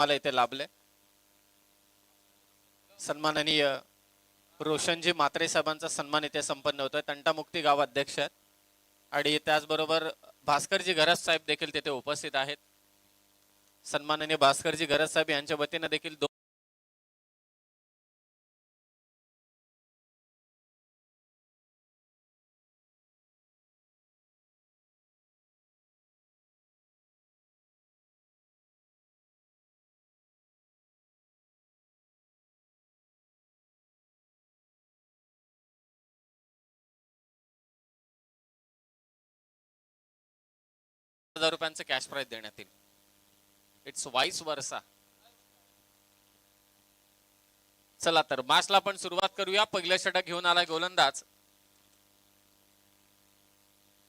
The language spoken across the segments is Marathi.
मला इथे लाभले. सन्माननीय रोशनजी म्हात्रे साहेबांचा सन्मान इथे संपन्न होतोय. तंटामुक्ती गाव अध्यक्ष आहेत आणि त्याचबरोबर भास्करजी घरज साहेब देखील तिथे उपस्थित आहेत. सन्माननीय भास्करजी घरज साहेब यांच्या वतीने देखील ₹1000 कॅश प्राइज देण्यात येईल. इट्स वाईस वर्सा. चला तर मॅचला पण सुरुवात करूया. पहिलं षटक घेऊन आलाय गोलंदाज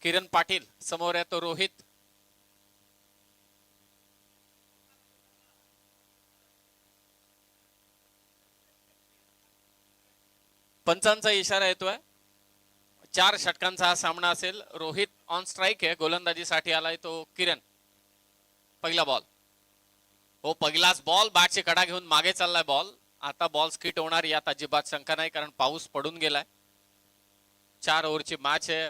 किरण पाटील. समोर येतो रोहित. पंचांचा इशारा येतोय. 4 षटकांचा हा सामना असेल. रोहित ऑन स्ट्राइक आहे. गोलंदाजीसाठी आलाय तो किरण. पहिला बॉल. हो, पहिलाच बॉल. बॅटची कडा घेऊन मागे चाललाय बॉल. आता बॉल स्किट होणार यात अजिबात शंका नाही, कारण पाऊस पडून गेलाय. 4 ओव्हरची मॅच आहे.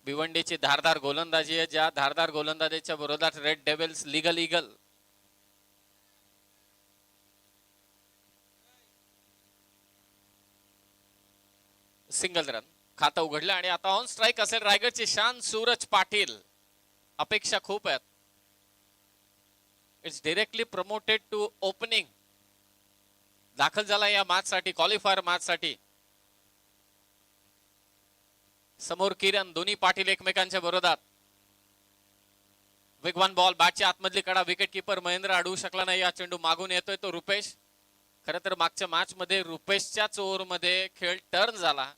भिवंडीची धारदार गोलंदाजी आहे. ज्या धारदार गोलंदाजीच्या विरोधात red devil's legal eagle single run खातं उघडलं. आणि आता ऑन स्ट्राइक असेल रायगडची शान सूरज पाटील. अपेक्षा खूप आहेत. It's directly promoted to opening. दाखल झाला या मॅच साठी, क्वालिफायर मॅच साठी. समोर किरण. दोन्ही पाटील एकमेकांच्या विरोधात. वेगवान बॉल. बॅटची आतमधली कडा. विकेट किपर महेंद्र अडवू शकला नाही. या चेंडू मागून येतोय तो रुपेश. खरं तर मागच्या मॅच मध्ये रुपेशच्याच ओव्हर मध्ये खेळ टर्न झाला.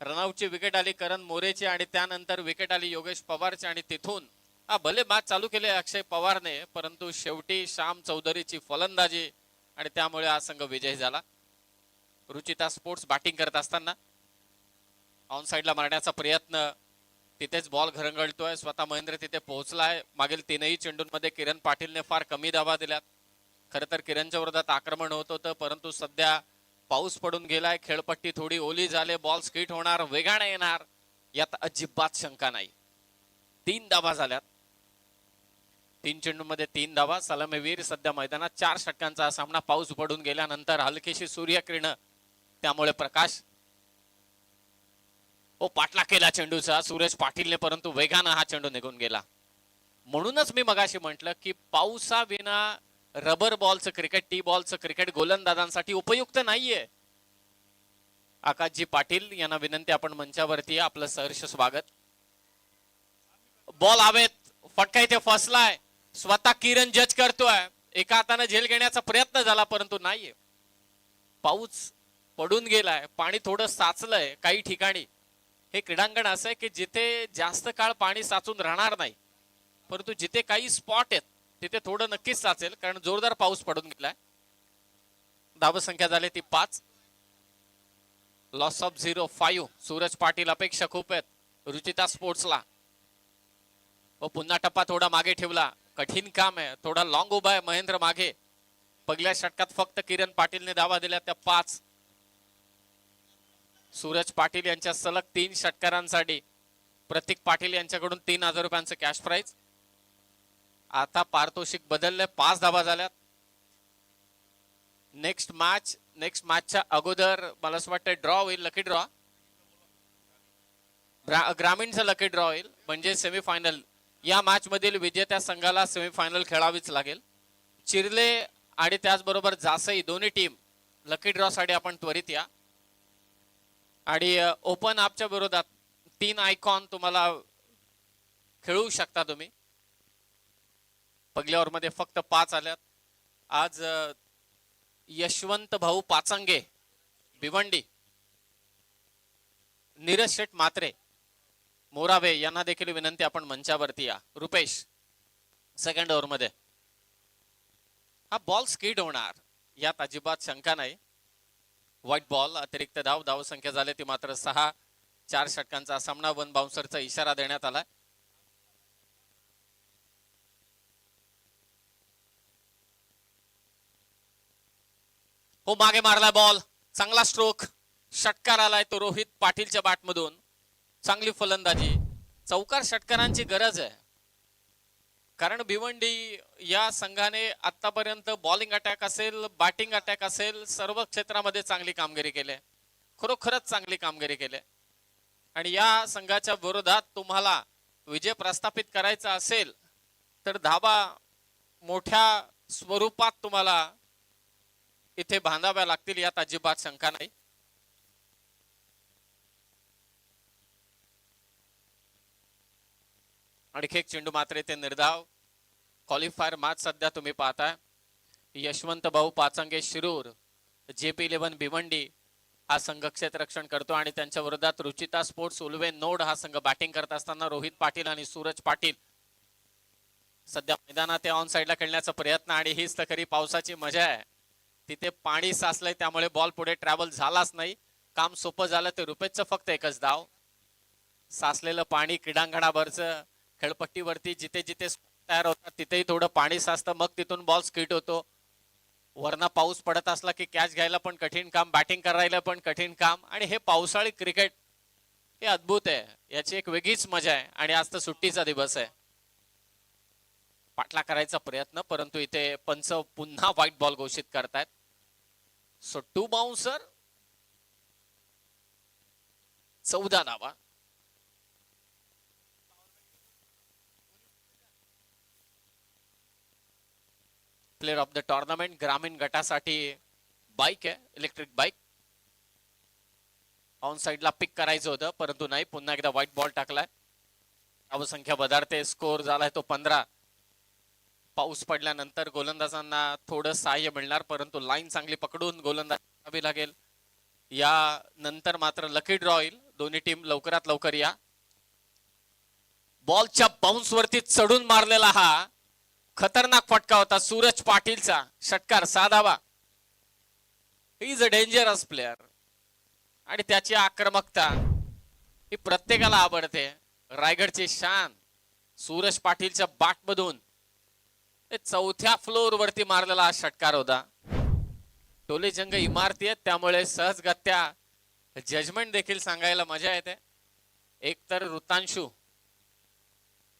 रनआउटची विकेट आली करण मोरेची आणि त्यानंतर विकेट आली योगेश पवारची. आणि तिथून भले मॅच चालू केले अक्षय पवारने, परंतु शेवटी श्याम चौधरीची फलंदाजी आणि त्यामुळे हा संघ विजयी झाला. रुचिता स्पोर्ट्स बॅटिंग करत असताना ऑन साइडला मारण्याचा प्रयत्न. तिथेच बॉल घरंगळतोय. स्वतः महेंद्र तिथे पोहोचलाय. मागील 3ही चेंडूंमध्ये किरण पाटीलने फार कमी धावा दिल्यात. खरं तर किरणच्या विरोधात आक्रमण होत होतं, परंतु सध्या पाऊस पडून गेलाय. खेळपट्टी थोडी ओली झाली. बॉल स्किट होणार, वेगाने येणार यात अजिबात शंका नाही. 3 धावा झाल्यात. 3 चेंडूंमध्ये 3 धावा. सलामीवीर सध्या मैदानात. 4 षटकांचा सामना. पाऊस पडून गेल्यानंतर हलकीशी सूर्यकिरण, त्यामुळे प्रकाश. पाठला केला चेंडूचा सूरज पाटीलने, परंतु वेगानं हा चेंडू निघून गेला. म्हणूनच मी मगाशी म्हटलं की पावसाविना रबर बॉलचं क्रिकेट, टी बॉलचं क्रिकेट गोलंदाजांसाठी उपयुक्त नाहीये. आकाशजी पाटील यांना विनंती, आपण मंचावरती. आपलं सहर्ष स्वागत. बॉल हवेत. फटका इथे फसलाय. स्वतः किरण जज करतोय. एका हाताने झेल घेण्याचा प्रयत्न झाला, परंतु नाहीये. पाऊस पडून गेलाय. पाणी थोडं साचलंय काही ठिकाणी. हे क्रीडांगण असं आहे की जिथे जास्त काळ पाणी साचून राहणार नाही, परंतु जिथे काही स्पॉट आहेत तिथे थोडं नक्कीच साचेल, कारण जोरदार पाऊस पडून गेलाय. धावसंख्या झाली ती 5. Loss of 0-5. सूरज पाटील. अपेक्षा खूप आहेत रुचिता स्पोर्ट्सला. पुन्हा टप्पा थोडा मागे ठेवला. कठीण काम आहे. थोडा लॉंग उभा आहे महेंद्र मागे. पहिल्या षटकात फक्त किरण पाटीलने धावा दिल्या त्या 5. सूरज पाटील यांच्या सलग 3 षटकारांसाठी प्रतीक पाटील यांच्याकडून ₹3000 कॅश प्राइज. आता पारितोषिक बदलले. 5 धावा झाल्यात. नेक्स्ट मॅचच्या अगोदर मला असं वाटतं ड्रॉ होईल. Lucky draw. ग्रामीणचं लकी ड्रॉ होईल, म्हणजे सेमीफायनल. या मॅच मधील विजेत्या संघाला सेमीफायनल खेळावीच लागेल. चिरले आणि त्याचबरोबर जासई दोन्ही टीम लकी ड्रॉ साठी आपण त्वरित या. आणि ओपन आपच्या विरोधात 3 आयकॉन तुम्हाला खेळू शकता तुम्ही. पहिल्या ओव्हरमध्ये फक्त 5 आल्यात. आज यशवंत भाऊ पाचंगे भिवंडी, नीरज शेठ मात्रे मोरावे यांना देखील विनंती, आपण मंचावरती या. रुपेश. सेकंड ओव्हरमध्ये हा बॉल स्किड होणार यात अजिबात शंका नाही. White ball. अतिरिक्त धाव संख्या झाली ती मात्र 6. 4 षटकांचा सामना. 1 बाउन्सरचा इशारा देण्यात आला. हो मागे मारलाय बॉल, चांगला स्ट्रोक, षटकार आलाय तो रोहित पाटीलच्या बॅटमधून. चांगली फलंदाजी, चौकार षटकारांची गरज आहे, कारण भिवंडी या संघाने आतापर्यंत बॉलिंग अटॅक असेल, बॅटिंग अटॅक असेल, सर्व क्षेत्रामध्ये चांगली कामगिरी केली, खरोखरच चांगली कामगिरी केली. आणि या संघाच्या विरोधात तुम्हाला विजय प्रस्थापित करायचा असेल तर धाबा मोठ्या स्वरूपात तुम्हाला इथे बांधाव्या लागतील, यात अजिबात शंका नाही. आणखी एक चेंडू मात्र इथे निर्धाव. क्वालिफायर मॅच सध्या तुम्ही पाहताय. यशवंत भाऊ पाचंगे शिरूर, JP11 भिवंडी हा संघ क्षेत्ररक्षण करतो आणि त्यांच्या विरोधात रुचिता स्पोर्ट्स उल्वे नोड हा संघ बॅटिंग करत असताना रोहित पाटील आणि सूरज पाटील सध्या मैदानात ऑन साइडला खेळण्याचा प्रयत्न. आणि हीच तर खरी पावसाची मजा आहे, तिथे पाणी साचलंय त्यामुळे बॉल पुढे ट्रॅव्हल झालाच नाही. काम सोपं झालं ते रुपेशचं फक्त एकच धाव. साचलेलं पाणी क्रीडांगणावरचं खेळपट्टीवरती जिथे जिथे तयार होतात तिथेही थोडं पाणी साचतं, मग तिथून बॉल स्किट होतो. वरना पाऊस पडत असला की कॅच घ्यायला पण कठीण काम, बॅटिंग करायला पण कठीण काम. आणि हे पावसाळी क्रिकेट हे अद्भुत आहे, याची एक वेगळीच मजा आहे. आणि आज तर सुट्टीचा दिवस आहे. पाटला करायचा प्रयत्न, परंतु इथे पंच पुन्हा व्हाईट बॉल घोषित करतायत. सो 2 बाउन्सर, 14 धावा. प्लेयर ऑफ द टुर्नामेंट ग्रामीण गटासाठी बाईक आहे, इलेक्ट्रिक बाईक. ऑन साइडला पिक करायचं होतं परंतु नाही, पुन्हा एकदा व्हाईट बॉल टाकलाय. धावसंख्या वधारते, स्कोर झालाय तो 15. पाऊस पडल्यानंतर गोलंदाजांना थोडं सहाय्य मिळणार, परंतु लाईन चांगली पकडून गोलंदाज करावी लागेल. या नंतर मात्र लकी ड्रॉ होईल. दोन्ही टीम लवकरात लवकर या. बॉलच्या बाउन्स वरती चढून मारलेला हा खतरनाक फटका होता सूरज पाटीलचा. षटकार, 6 धावा. He is a dangerous player आणि त्याची आक्रमकता ही प्रत्येकाला आवडते. रायगडची शान सूरज पाटीलच्या बॅटमधून चौथ्या फ्लोअर वरती मारलेला हा षटकार होता. टोलेजंग इमारती आहेत त्यामुळे सहजगत्या जजमेंट देखील सांगायला मजा येते. एक तर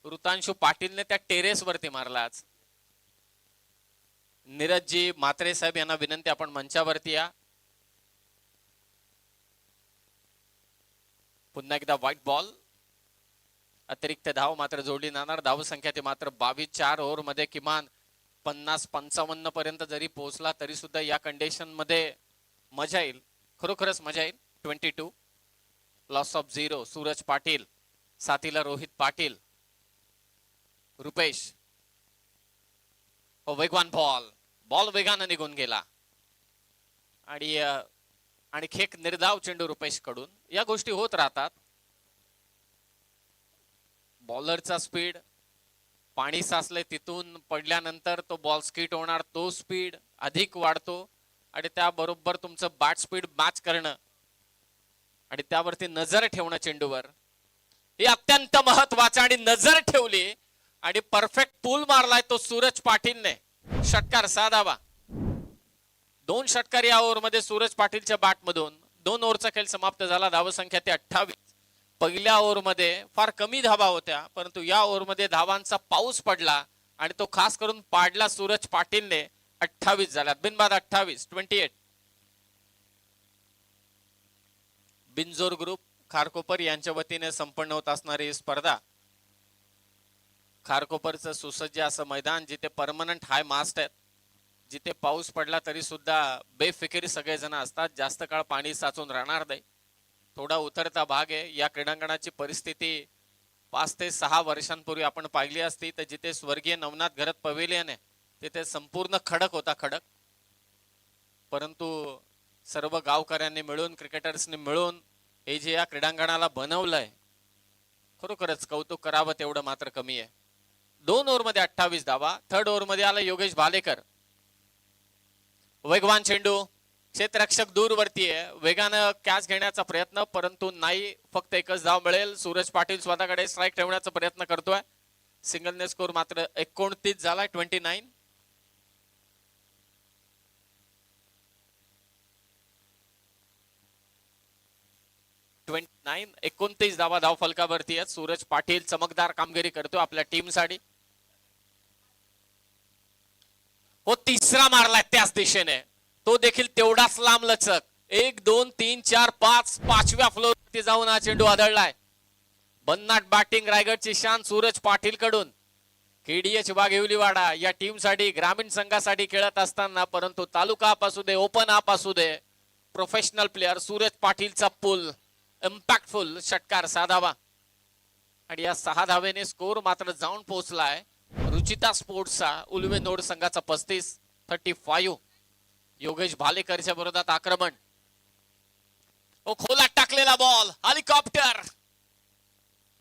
ऋतांशु पाटीलने त्या टेरेस वरती मारला. आज नीरजजी म्हात्रे साहेब यांना विनंती, आपण मंचावरती या. पुन्हा एकदा व्हाईट बॉल, अतिरिक्त धाव मात्र जोडली जाणार. धावसंख्या ती मात्र 22. 4 ओव्हर मध्ये किमान 50-55 पर्यंत जरी पोहोचला तरी सुद्धा या कंडिशन मध्ये मजा येईल, खरोखरच मजा येईल. 22 लॉस ऑफ 0. सूरज पाटील, साथीला रोहित पाटील, रुपेश. वेगवान बॉल वेगाने निघून गेला आणि आणखी एक निर्धाव चेंडू रुपेश कडून. या गोष्टी होत राहतात. बॉलरचा स्पीड, पाणी साचले तिथून पडल्यानंतर तो बॉल स्किट होणार, तो स्पीड अधिक वाढतो आणि त्याबरोबर तुमचं बॅट स्पीड मॅच करणं आणि त्यावरती नजर ठेवणं चेंडूवर हे अत्यंत महत्वाचं. आणि नजर ठेवली आणि परफेक्ट पूल मारलाय तो सूरज पाटीलने. षटकार, 6 धावा. 2 षटकार या ओव्हर मध्ये सूरज पाटीलच्या बॅटमधून. 2 ओव्हरचा खेळ समाप्त झाला. धावसंख्या ती 28. पहिल्या ओव्हर मध्ये फार कमी धावा होत्या, परंतु या ओव्हर मध्ये धावांचा पाऊस पडला आणि तो खास करून पाडला सूरज पाटीलने. 28 झाल्यात, बिनबाद 28. 28. बिंजोर ग्रुप खारकोपर यांच्या वतीने संपन्न होत असणारी स्पर्धा. खारकोपरचं सुसज्ज असं मैदान, जिथे परमनंट हाय मास्ट आहेत, जिथे पाऊस पडला तरी सुद्धा बेफिकिरी सगळेजण असतात. जास्त काळ पाणी साचून राहणार नाही. थोडा उतरता भाग आहे. या क्रीडांगणाची परिस्थिती 5 ते 6 वर्षांपूर्वी आपण पाहिली असती तर जिथे स्वर्गीय नवनाथ घरत पवेलियन आहे तिथे संपूर्ण खडक होता, खडक. परंतु सर्व गावकऱ्यांनी मिळून, क्रिकेटर्सनी मिळून हे जे या क्रीडांगणाला बनवलंय, खरोखरच कौतुक करावं तेवढं मात्र कमी आहे. 2 ओव्हर मध्ये 28 धावा. 3rd ओव्हर मध्ये आला योगेश भालेकर. वेगवान चेंडू, क्षेत्ररक्षक दूर वरती आहे, वेगानं कॅच घेण्याचा प्रयत्न परंतु नाही. फक्त एकच धाव मिळेल. सूरज पाटील स्वतःकडे स्ट्राईक ठेवण्याचा प्रयत्न करतोय. सिंगलने स्कोर मात्र 29 झाला. 29. 29 धावा धाव फलकावरती आहेत. सूरज पाटील चमकदार कामगिरी करतो आपल्या टीमसाठी. हो, तिसरा मारलाय त्याच दिशेने, तो देखील तेवढाच लांब लचक. 1 2 3 4 5 5व्या फ्लोअरवरती जाऊन हा चेंडू आदळलाय. भन्नाट बॅटिंग रायगडची शान सूरज पाटील कडून. केडीएच वाघेवलीवाडा या टीमसाठी ग्रामीण संघासाठी खेळत असताना, परंतु तालुका आप असू दे ओपन आप असू दे, प्रोफेशनल प्लेअर सूरज पाटीलचा पुल इम्पॅक्टफुल षटकार 6 धावा. आणि या 6 धावेने स्कोर मात्र जाऊन पोहोचलाय रुचिता स्पोर्ट्सचा उलवे नोड संघाचा 35-35. योगेश भालेकरच्या विरोधात आक्रमण. ओ खोलात टाकलेला बॉल, हेलिकॉप्टर,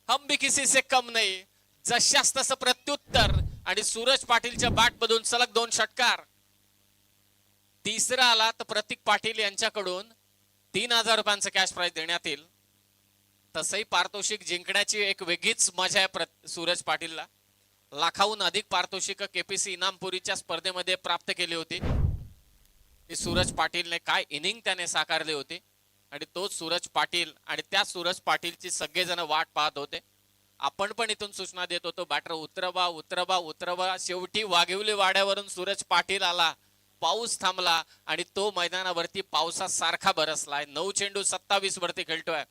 हम भी किसी से कम नहीं, जशास तसं प्रत्युत्तर. आणि सूरज पाटीलच्या बॅट मधून सलग 2 षटकार. तिसरा आला तर प्रतीक पाटील यांच्याकडून 3000 रुपयांचं कॅश प्राइज देण्यात येईल. तसंही पारितोषिक जिंकण्याची एक वेगळीच मजा आहे सूरज पाटीलला. लाखाहून अधिक पारितोषिक केपीसी इनामपुरीच्या स्पर्धेमध्ये प्राप्त केली होती. सूरज पाटीलने काय इनिंग त्याने साकारले होते. आणि तोच सूरज पाटील आणि त्या सूरज पाटीलची सगळेजण वाट पाहत होते. आपण पण इथून सूचना देत होतो, बॅटर उतरवा उतरवा उतरवा. शेवटी वाघिवली वाड्यावरून सूरज पाटील आला, पाऊस थांबला आणि तो मैदानावरती पावसासारखा बरसलाय. 9 चेंडू 27 वरती खेळतोय.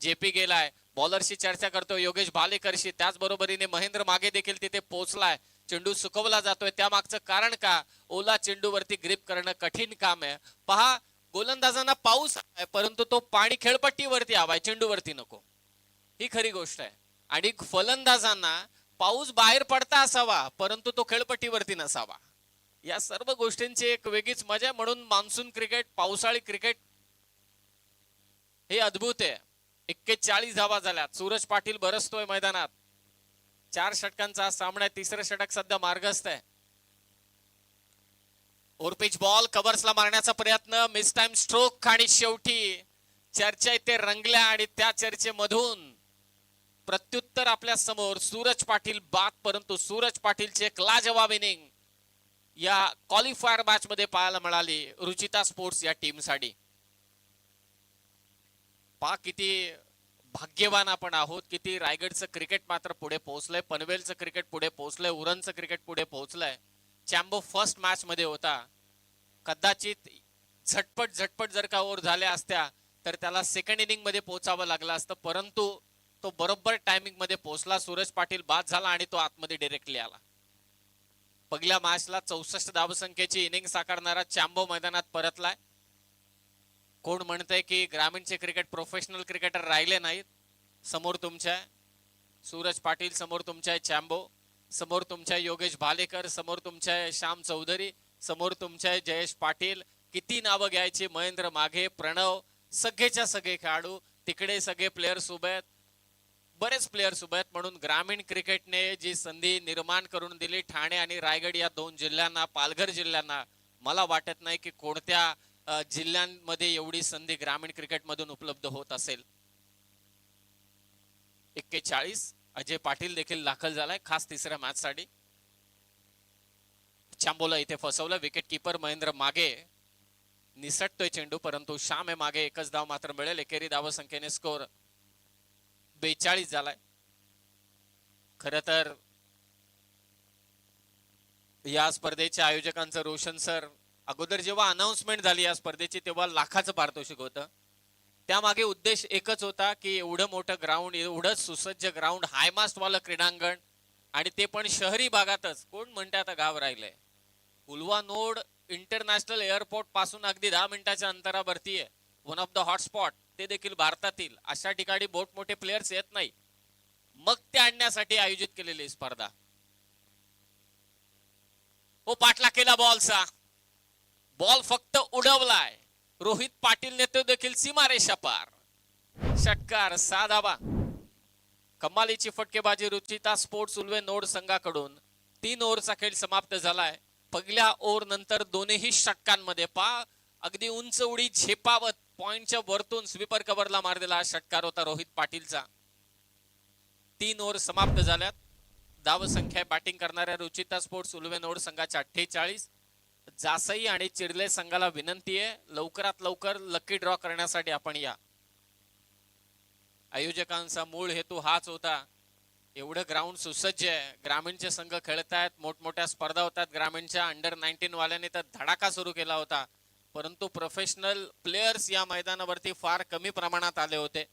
जेपी गेलाय, बॉलरशी चर्चा करतो योगेश भालेकरशी. त्याचबरोबरीने महेंद्र मागे देखील तिथे पोहोचलाय. चेंडू सुकवला जातोय, त्या मागचं कारण का? ओला चेंडूवरती ग्रिप करणं कठीण काम आहे. पहा, गोलंदाजांना पाऊस आहे, परंतु तो पाणी खेळपट्टीवरती हवाय, चेंडूवरती नको, ही खरी गोष्ट आहे. आणि फलंदाजांना पाऊस बाहेर पडता असावा, परंतु तो खेळपट्टीवरती नसावा. या सर्व गोष्टींची एक वेगळीच मजा. म्हणून मान्सून क्रिकेट, पावसाळी क्रिकेट हे अद्भुत आहे. 41 धावा झाल्यात. सूरज पाटील बरसतोय मैदानात. 4 षटकांचा सामना आहे. तिसरं षटक सध्या मार्गस्थ आहे. ओरपिच बॉल कव्हर्सला मारण्याचा प्रयत्न, मिस टाइम स्ट्रोक. आणि शेवटी चर्चा इथे रंगल्या आणि त्या चर्चेमधून प्रत्युत्तर आपल्या समोर सूरज पाटील बाद. परंतु सूरज पाटीलचे एक लाजवाब इनिंग या क्वालिफायर मॅच मध्ये पाहायला मिळाली रुचिता स्पोर्ट्स या टीमसाठी. पहा किती भाग्यवान आपण आहोत, किती रायगडचं क्रिकेट मात्र पुढे पोहोचलंय, पनवेलचं क्रिकेट पुढे पोहोचलंय, उरणचं क्रिकेट पुढे पोहोचलंय. चॅम्बो फर्स्ट मॅच मध्ये होता. कदाचित झटपट झटपट जर का ओव्हर झाल्या असत्या तर त्याला सेकंड इनिंग मध्ये पोहोचावं लागलं असतं, परंतु तो बरोबर टायमिंग मध्ये पोहोचला. सूरज पाटील बाद झाला आणि तो आतमध्ये डायरेक्टली आला. पहिल्या मॅचला 64 धावसंख्येची इनिंग साकारणारा चॅम्बो मैदानात परतलाय. कोण म्हणतंय की ग्रामीणचे क्रिकेट प्रोफेशनल क्रिकेटर राहिले नाहीत? समोर तुमच्या सूरज पाटील, समोर तुमच्या चॅम्बो, समोर तुमच्या योगेश भालेकर, समोर तुमच्या श्याम चौधरी, समोर तुमच्या जयेश पाटील. किती नावं घ्यायची? महेंद्र माघे, प्रणव, सगळेच्या सगळे खेळाडू तिकडे, सगळे प्लेयर्स उभे आहेत, बरेच प्लेयर्स उभे आहेत. म्हणून ग्रामीण क्रिकेटने जी संधी निर्माण करून दिली ठाणे आणि रायगड या 2 जिल्ह्यांना, पालघर जिल्ह्यांना, मला वाटत नाही की कोणत्या जिल्ह्यांमध्ये एवढी संधी ग्रामीण क्रिकेट मधून उपलब्ध होत असेल. 41. अजय पाटील देखील दाखल झालाय खास तिसऱ्या मॅच साठी. चॅम्बोला इथे फसवलं. विकेट किपर महेंद्र मागे निसटतोय चेंडू, परंतु श्याम आहे मागे. एकच धाव मात्र मिळेल. एकेरी धाव संख्येने स्कोर 42 झालाय. खर तर या स्पर्धेच्या आयोजकांचं रोशन सर, अगोदर जेव्हा अनाउन्समेंट झाली या स्पर्धेची तेव्हा लाखाचं पारितोषिक होतं. त्यामागे उद्देश एकच होता की एवढं मोठं ग्राउंड, एवढं सुसज्ज ग्राउंड, हायमास्ट वालं क्रीडांगण, आणि ते पण शहरी भागातच. कोण म्हणते आता गाव राहिलंय? उलवा नोड इंटरनॅशनल एअरपोर्ट पासून अगदी 10 मिनिटाच्या अंतरावरती आहे. वन ऑफ द हॉटस्पॉट, ते देखील भारतातील. अशा ठिकाणी मोठे प्लेयर्स येत नाही, मग ते आणण्यासाठी आयोजित केलेली स्पर्धा. ओ पाठला केला बॉलचा, बॉल फक्त उडवलाय. रोहित पाटील ने तो देखील सीमारेषा पार. षटकार 6 धावा. कमालीची फटकेबाजी रुचिता स्पोर्ट्स उल्वे नोड संघाकडून. 3 ओव्हरचा खेळ समाप्त झालाय. पहिल्या ओव्हर नंतर दोन्ही षटकांमध्ये अगदी उंच उडी झेपावत पॉइंटच्या वरतून स्वीपर कव्हरला मारलेला हा षटकार होता रोहित पाटीलचा. 3 ओव्हर समाप्त झाल्यात. धाव संख्या बॅटिंग करणाऱ्या रुचिता स्पोर्ट्स उल्वे नोड संघाच्या 48. जासई आणि चिरले संघाला विनंती आहे लवकरात लवकर लकी ड्रॉ करण्यासाठी आपण या. आयोजकांचा मूळ हेतू हाच होता. एवढं ग्राउंड सुसज्ज आहे, ग्रामीणचे संघ खेळतायत, मोठमोठ्या स्पर्धा होतात ग्रामीणच्या. अंडर 19 वाल्यांनी तर धडाका सुरू केला होता, परंतु प्रोफेशनल प्लेयर्स या मैदानावरती फार कमी प्रमाणात आले होते.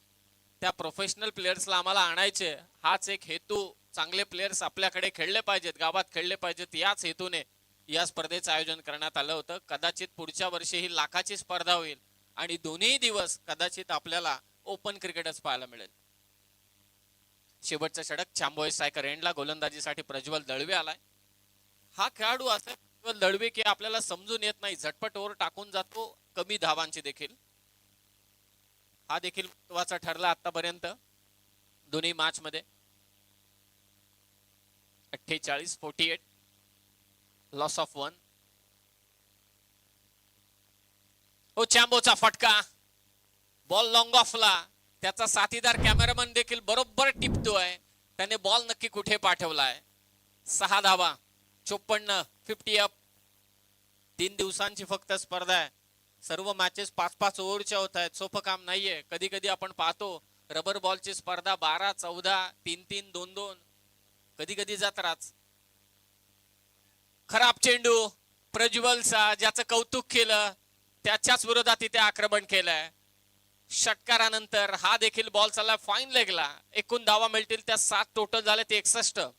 त्या प्रोफेशनल प्लेयर्सला आम्हाला आणायचे, हाच एक हेतू. चांगले प्लेयर्स आपल्याकडे खेळले पाहिजेत, गावात खेळले पाहिजेत, याच हेतूने या स्पर्धेचं आयोजन करण्यात आलं होतं. कदाचित पुढच्या वर्षी ही लाखाची स्पर्धा होईल आणि दोन्ही दिवस कदाचित आपल्याला ओपन क्रिकेटच पाहायला मिळेल. शेवटचा षटक चांबोय स्ट्रायकर एंडला. गोलंदाजीसाठी प्रज्वल दळवे आलाय. हा खेळाडू असा प्रज्वल दळवे की आपल्याला समजून येत नाही, झटपट ओव्हर टाकून जातो, कमी धावांची देखील. हा देखील महत्वाचा ठरला आतापर्यंत दोन्ही मॅच मध्ये. 48-48 लॉस ऑफ 1. ओ चॅम्बोचा फटका, बॉल लॉंग ऑफला. त्याचा साथीदार कॅमेरामन देखील बरोबर टिपतोय, त्याने बॉल नक्की कुठे पाठवलाय. 6 धावा, 54, 50 अप. 3 दिवसांची फक्त स्पर्धा आहे. सर्व मॅचेस 5-5 ओव्हरच्या होत आहेत, सोपं काम नाहीये. कधी कधी आपण पाहतो रबर बॉलची स्पर्धा 12, 14, 3-3, 2-2, कधी कधी जत्राच. खराब चेंडू प्रज्वलचा, ज्याचं कौतुक केलं त्याच्याच विरोधात इथे आक्रमण केलंय. षटकारानंतर हा देखील बॉल चालला फाईन लेगला. एकूण धावा मिळतील त्या 7 टोटल झाले ते 61.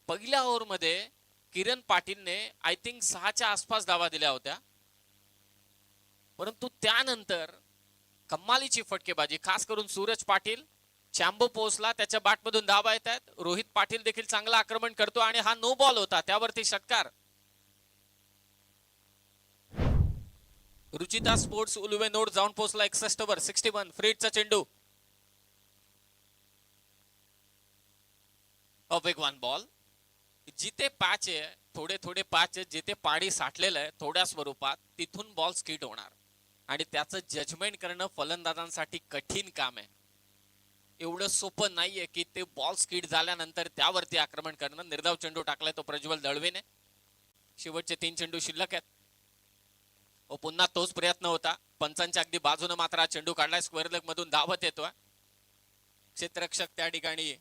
पहिल्या ओव्हर मध्ये किरण पाटीलने आय थिंक 6च्या आसपास धावा दिल्या होत्या, परंतु त्यानंतर कमालीची फटकेबाजी, खास करून सूरज पाटील. चॅम्बो पोहोचला, त्याच्या बॅटमधून धावा येत आहेत. रोहित पाटील देखील चांगला आक्रमण करतो आणि हा नो बॉल होता, त्यावरती षटकार. रुचिता स्पोर्ट्स उलवे नोड जाऊन पोहोचला 61 वर. 61 फ्रीडचा चेंडू, वेगवान बॉल. जिथे पॅच आहे, थोडे थोडे पॅच आहे, जिथे पाणी साठलेलं आहे थोड्या स्वरूपात, तिथून बॉल स्किट होणार आणि त्याचं जजमेंट करणं फलंदाजांसाठी कठीण काम आहे. एवढं सोपं नाहीये की ते बॉल स्किट झाल्यानंतर त्यावरती आक्रमण करणं. निर्धाव चेंडू टाकलाय तो प्रज्वल दळवेने. शेवटचे 3 चेंडू शिल्लक आहेत. पुन्हा तोच प्रयत्न होता, पंचांच्या अगदी बाजूने मात्र हा चेंडू काढलाय. स्क्वेअर लेग मधून धावत येतोय क्षेत्ररक्षक त्या ठिकाणी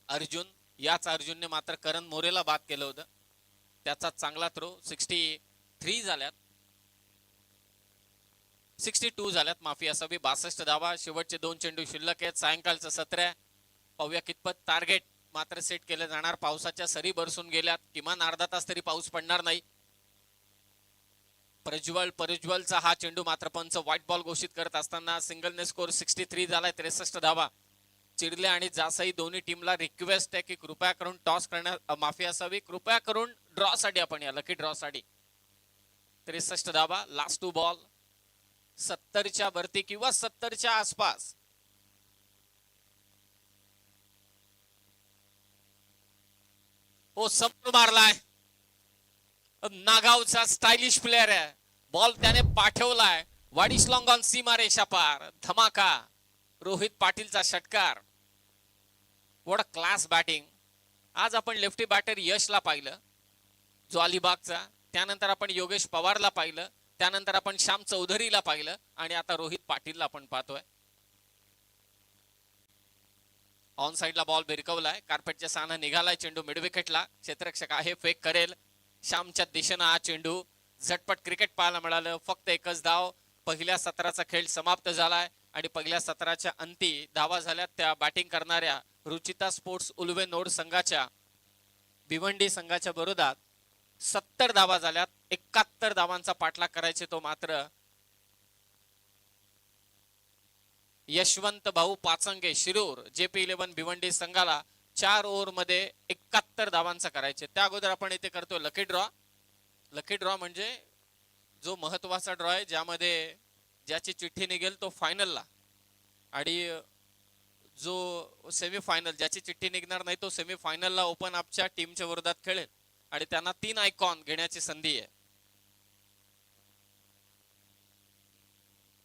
अर्जुन. याच अर्जुनने मात्र करण मोरेला बाद केलं होतं, त्याचा चांगला थ्रो. 63 झाल्यात, 62 झाल्यात माफी असावी. 62 धावा, शेवटचे 2 चेंडू शिल्लक आहेत. सायंकाळचं सत्र आहे, पाहूया कितपत टार्गेट मात्र सेट केले जाणार. पावसाच्या सरी बरसून गेल्यात, किमान अर्धा तास तरी पाऊस पडणार नाही. प्रज्वलचा हा चेंडू मात्र पंच व्हाईट बॉल घोषित करत असताना सिंगलने स्कोर 63 झालाय. 63 धावा. चिरले आणि जासई दोन्ही टीमला रिक्वेस्ट आहे की कृपया करून टॉस करण्यात माफी असावी, कृपया करून ड्रॉ साठी आपण या लकी ड्रॉ साठी. 63 धावा, लास्ट 2 बॉल. 70च्या वरती किंवा 70च्या आसपास. ओ समोर मारलाय, नागावचा स्टायलिश प्लेअर आहे. बॉल त्याने पाठवलाय वाडिश लॉंग ऑन सीमा रेषा पार. धमाका, रोहित पाटीलचा षटकार. What a class batting. आज आपण लेफ्टी बॅटर यशला पाहिलं जो अलिबागचा, त्यानंतर आपण योगेश पवारला पाहिलं, त्यानंतर आपण श्याम चौधरीला पाहिलं आणि आता रोहित पाटीलला आपण पाहतोय. ऑन साइडला बॉल भिरकवलाय, कार्पेटच्या साना निघालाय चेंडू मिड विकेटला. क्षेत्ररक्षक आहे, फेक करेल श्यामच्या दिशेनं हा चेंडू. झटपट क्रिकेट पाहायला मिळालं, फक्त एकच धाव. पहिल्या सत्राचा खेळ समाप्त झालाय आणि पहिल्या सत्राच्या अंती धावा झाल्यात त्या बॅटिंग करणाऱ्या रुचिता स्पोर्ट्स उलवे नोड संघाच्या, भिवंडी संघाच्या विरोधात. 70 धावा झाल्यात. 71 धावांचा पाठलाग करायचे तो मात्र यशवंत भाऊ पाचंगे शिरूर जेपी 11 भिवंडी संघाला 4 ओव्हर मध्ये 71 धावांचा करायचे. त्या अगोदर आपण इथे करतो लकी ड्रॉ. लकी ड्रॉ म्हणजे जो महत्वाचा ड्रॉ आहे, ज्यामध्ये ज्याची चिठ्ठी निघेल तो फायनलला आणि जो सेमीफायनल, ज्याची चिठ्ठी निघणार नाही तो सेमीफायनलला ओपन अपच्या टीमच्या विरोधात खेळेल आणि त्यांना 3 आयकॉन घेण्याची संधी आहे.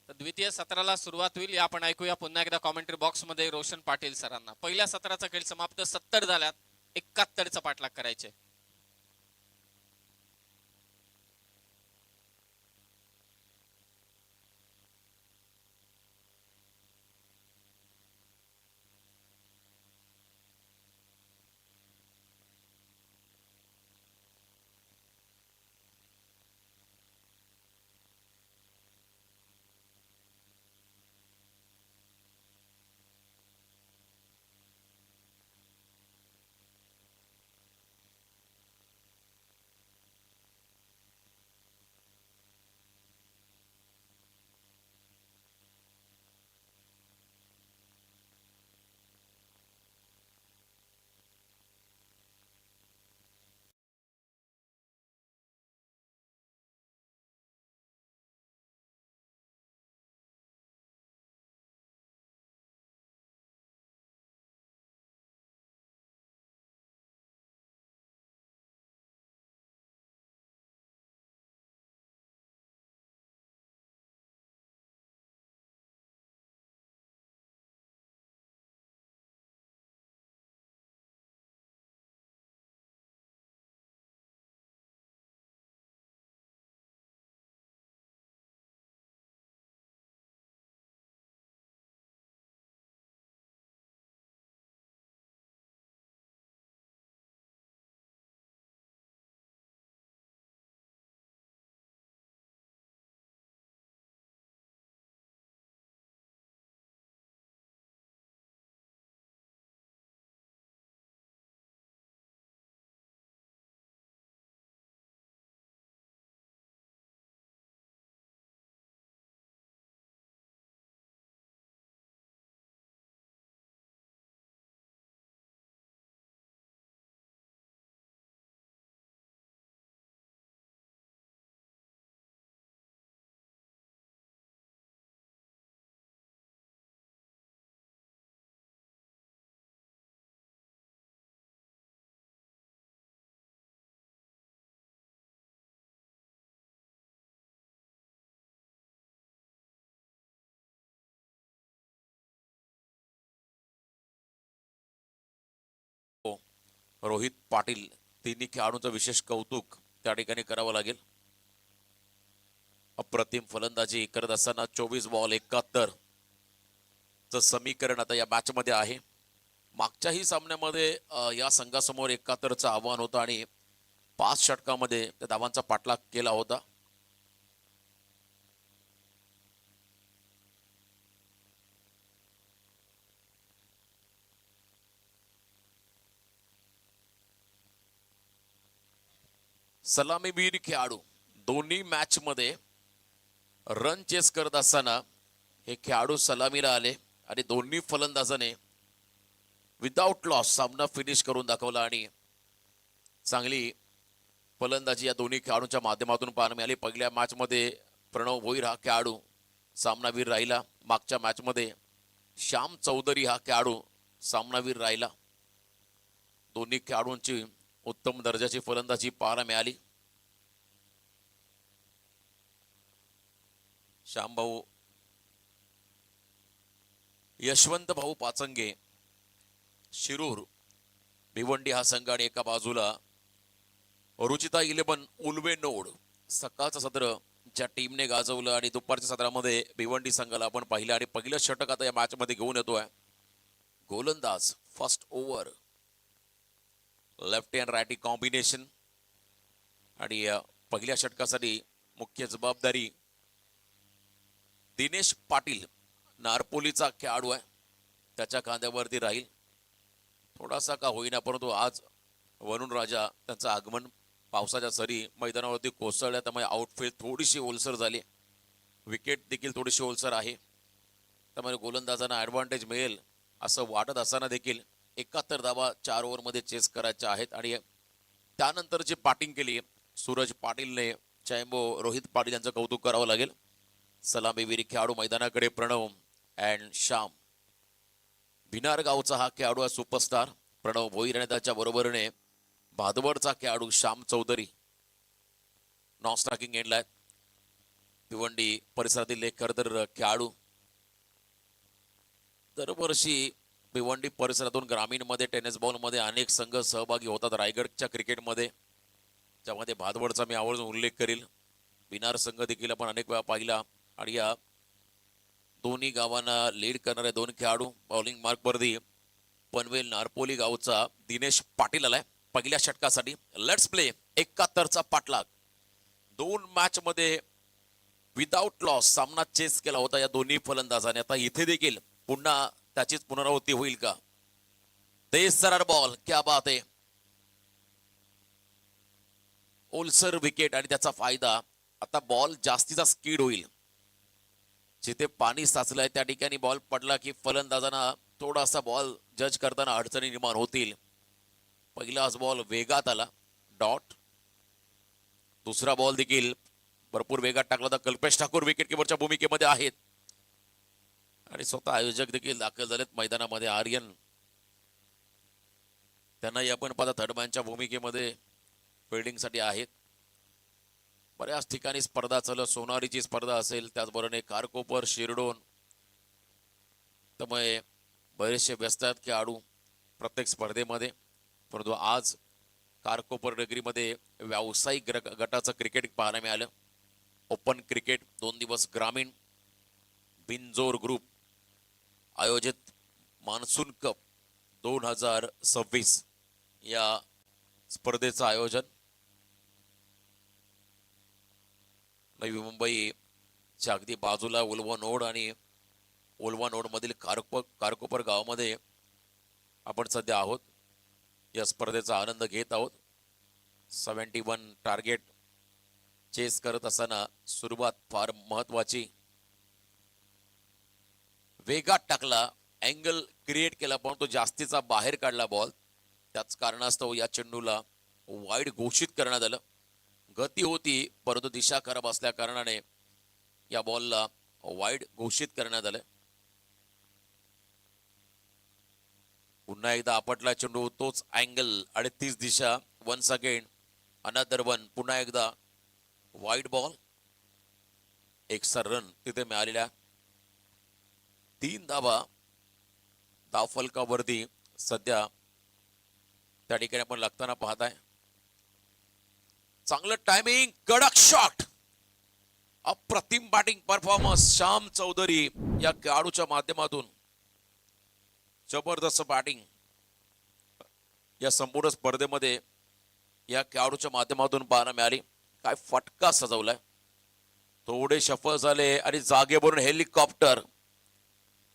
तर द्वितीय सत्राला सुरुवात होईल. आपण ऐकूया पुन्हा एकदा कॉमेंट्री बॉक्स मध्ये रोशन पाटील सरांना. पहिल्या सत्राचा खेळ समाप्त, 70 झाल्यात, 71चा पाठलाग करायचे. रोहित पाटील तिन्ही खेळाडूंचं विशेष कौतुक त्या ठिकाणी करावं लागेल. अप्रतिम फलंदाजी करत असताना 24 बॉल 71 च समीकरण आता या मॅच मध्ये आहे. मागच्याही सामन्यामध्ये या संघासमोर 71चं आव्हान होतं आणि 5 षटकामध्ये त्या धावांचा पाठलाग केला होता. सलामीवीर खेळाडू दोन्ही मॅच मध्ये रन चेस करत असताना हे खेळाडू सलामीला आले आणि दोन्ही फलंदाजाने विदाउट लॉस सामना फिनिश करून दाखवला आणि चांगली फलंदाजी या दोन्ही खेळाडूंच्या माध्यमातून पाहायला मिळाली. पहिल्या मॅच मध्ये प्रणव भोईर हा खेळाडू सामनावीर राहिला. मागच्या मॅच मध्ये श्याम चौधरी हा खेळाडू सामनावीर राहिला. दोन्ही खेळाडूंची उत्तम दर्जाची फलंदाजी पाहायला मिळाली. श्यामभाऊ यशवंत भाऊ पाचंगे शिरूर भिवंडी हा संघ आणि एका बाजूला रुचिता 11 उल्वे नोड. सकाळचं सत्र ज्या टीमने गाजवलं आणि दुपारच्या सत्रामध्ये भिवंडी संघाला आपण पाहिलं आणि पहिलं षटक आता या मॅच मध्ये घेऊन येतोय गोलंदाज. First over left hand righty combination आणि पहिल्या षटकासाठी मुख्य जबाबदारी दिनेश पाटील नारपोलीचा खेळाडू आहे, त्याच्या खांद्यावरती राहील. थोडासा का होईना परंतु आज वरुण राजा त्यांचं आगमन पावसाच्या सरी मैदानावरती कोसळल्या त्यामुळे आउटफील्ड थोडीशी ओलसर झाली. विकेट देखील थोडीशी ओलसर आहे त्यामुळे गोलंदाजांना ॲडव्हान्टेज मिळेल असं वाटत असताना देखील 71 धावा 4 ओव्हरमध्ये चेस करायच्या आहेत. आणि त्यानंतर जी बॅटिंग केली सूरज पाटीलने, चॅम्बो रोहित पाटील यांचं कौतुक करावं लागेल. सलामीवीर खेळाडू मैदानाकडे प्रणव अँड श्याम. भिनार गावचा हा खेळाडू आहे सुपरस्टार प्रणव भोईर आणि त्याच्या बरोबरीने भादवडचा खेळाडू श्याम चौधरी नॉन स्ट्रायकिंग एंडला आहेत. भिवंडी परिसरातील एक खरतर खेळाडू. दरवर्षी भिवंडी परिसरातून ग्रामीणमध्ये टेनिस बॉलमध्ये अनेक संघ सहभागी होतात रायगडच्या क्रिकेटमध्ये, ज्यामध्ये भादवडचा मी आवर्जून उल्लेख करील. भिनार संघ देखील आपण अनेक वेळा पाहिला. आणि या दोन्ही गावांना लीड करणारे दोन खेळाडू बॉलिंग मार्कवरती पनवेल नारपोली गावचा दिनेश पाटील आलाय पहिल्या षटकासाठी. Let's play. 71चा पाठलाग. 2 मॅच मध्ये विदाउट लॉस सामना चेस केला होता या दोन्ही फलंदाजांनी. आता इथे देखील पुन्हा त्याचीच पुनरावृत्ती होईल का? तेज सरळ बॉल, क्या बात आहे. ओलसर विकेट आणि त्याचा फायदा. आता बॉल जास्तीचा स्पीड होईल. जिथे पाणी साचलंय त्या ठिकाणी बॉल पडला की फलंदाजांना थोडासा बॉल जज करताना अडचणी निर्माण होतील. पहिलाच बॉल वेगात आला डॉट. दुसरा बॉल देखील भरपूर वेगात टाकला होता. कल्पेश ठाकूर विकेट किपरच्या भूमिकेमध्ये आहेत आणि स्वतः आयोजक देखील दाखल झालेत मैदानामध्ये. आर्यन त्यांनाही आपण पाहता थर्डमॅनच्या भूमिकेमध्ये फिल्डिंगसाठी आहेत. बऱ्याच ठिकाणी स्पर्धा चालू. सोनारीची स्पर्धा असेल, त्याचबरोबर कारकोपर, शिरडोन, त्यामुळे बरेचसे व्यस्त आहेत खेळाडू प्रत्येक स्पर्धेमध्ये. परंतु आज कारकोपर नगरीमध्ये व्यावसायिक गटाचं क्रिकेट पाहायला मिळालं. ओपन क्रिकेट 2 दिवस ग्रामीण बिनजोर ग्रुप आयोजित मान्सून कप 2026 या स्पर्धेचं आयोजन नवी मुंबईच्या अगदी बाजूला उल्वा नोड आणि उल्वा नोड मधील कारकोपर गावामध्ये आपण सध्या आहोत. या स्पर्धेचा आनंद घेत आहोत. 71 टार्गेट चेस करत असताना सुरुवात फार महत्वाची. वेगात टाकला, अँगल क्रिएट केला पण तो जास्तीचा बाहेर काढला बॉल. त्याच कारणास्तव या चेंडूला वाईड घोषित करण्यात आलं. गती होती परंतु दिशा खराब असल्या कारणाने या बॉलला वाईड घोषित करण्यात आलं. पुन्हा एकदा आपटला चेंडू, तोच अँगल आणि तीच दिशा. Once again another one. पुन्हा एकदा वाईड बॉल. 1 रन तिथे मिळालेल्या. 3 धावा धावफलकावरती सध्या त्या ठिकाणी आपण लागताना पाहताय. चांगलं टायमिंग, कडक शॉट, अप्रतिम बॅटिंग परफॉर्मन्स श्याम चौधरी या खेळाडूच्या माध्यमातून. जबरदस्त बॅटिंग या संपूर्ण स्पर्धेमध्ये या खेळाडूच्या माध्यमातून पाहायला मिळाली. काय फटका सजवलाय, थोडे शफल झाले आणि जागेवरून हेलिकॉप्टर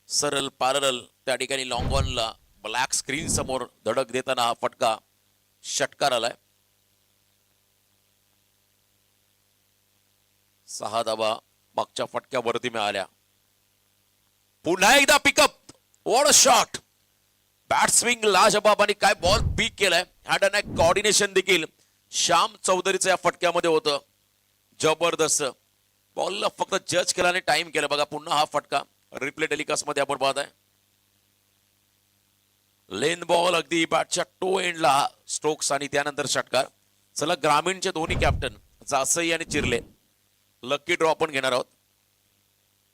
सरळ पॅरल त्या ठिकाणी लॉंग ऑनला ब्लॅक स्क्रीन समोर धडक देताना हा फटका षटकार आलाय. 6 धावा मागच्या फटक्यावरती मिळाल्या. पुन्हा एकदा pickup, what a shot, bat swing लाजबाब आणि काय बॉल पीक केलाय. हँड अँड नेक कोऑर्डिनेशन देखील श्याम चौधरीचं या फटक्यामध्ये होतं. जबरदस्त बॉलला फक्त जज केला आणि टाइम केला. बघा पुन्हा हा फटका रिप्ले टेलिकास्ट मध्ये आपण पाहताय. लेन बॉल अगदी बॅटच्या टो एंडला स्ट्रोक्स आणि त्यानंतर षटकार. चला ग्रामीणचे दोन्ही कॅप्टन जासई आणि चिरले लकी ड्रॉ आपण घेणार आहोत.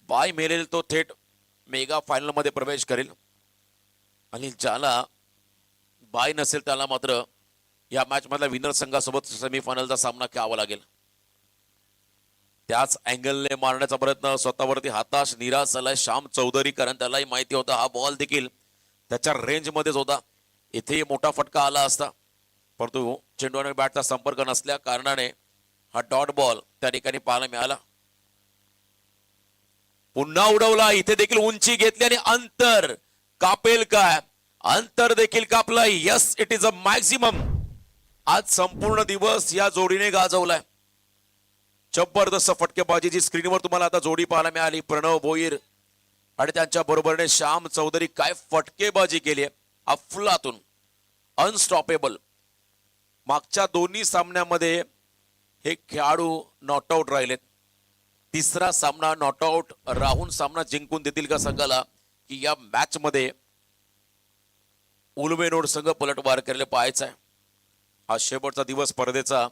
बाय मिळेल तो थेट मेगा फायनल मध्ये प्रवेश करेल आणि ज्याला बाय नसेल त्याला मात्र या मॅच मधल्या विनर संघासोबत सेमीफायनलचा सामना खेळावा लागेल. त्याच अँगलने मारण्याचा प्रयत्न, स्वतःवरती हताश निराश झालाय श्याम चौधरी, कारण त्यालाही माहिती होता हा बॉल देखील त्याच्या रेंज मध्येच होता. इथेही मोठा फटका आला असता, परंतु चेंडू आणि बॅटचा संपर्क नसल्या कारणाने हा डॉट बॉल त्या ठिकाणी पाहायला मिळाला. पुन्हा उडवला, इथे देखील उंची घेतली आणि अंतर कापेल काय, अंतर देखील कापला. Yes, it is a maximum. आज संपूर्ण दिवस या जोडीने गाजवलाय. जबरदस्त फटकेबाजीची स्क्रीनवर तुम्हाला आता जोडी पाहायला मिळाली. प्रणव भोईर आणि त्यांच्या बरोबरीने श्याम चौधरी. काय फटकेबाजी केली आहे, अफलातून, अनस्टॉपेबल. मागच्या दोन्ही सामन्यामध्ये हे खेळाडू नॉट आउट राहिलेत. तिसरा सामना नॉट आउट राहून सामना जिंकून देतील का संघाला, की या मॅच मध्ये उलवेनोड संघ पलटवार करायला पाहायचा आहे. हा शेवटचा दिवस स्पर्धेचा.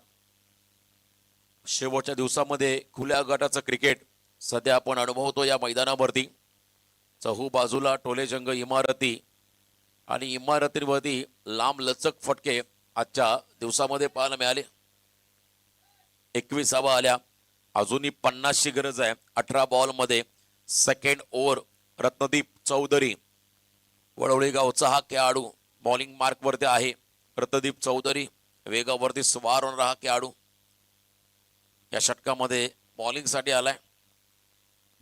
शेवटच्या दिवसामध्ये खुल्या गटाचं क्रिकेट सध्या आपण अनुभवतो या मैदानावरती. चहू बाजूला टोले जंग इमारती आणि इमारतीवरती लांब लचक फटके आजच्या दिवसामध्ये पाहायला मिळाले. 21 धावा आल्या, अजूनही 50 ची गरज आहे. 18 बॉल मध्ये सेकंड ओव्हर. रत्नदीप चौधरी वडवळी गावचा हा खेळाडू बॉलिंग मार्क वरती आहे. रत्नदीप चौधरी वेगावरती स्वार होणारा हा खेळाडू या षटकामध्ये बॉलिंग साठी आलाय.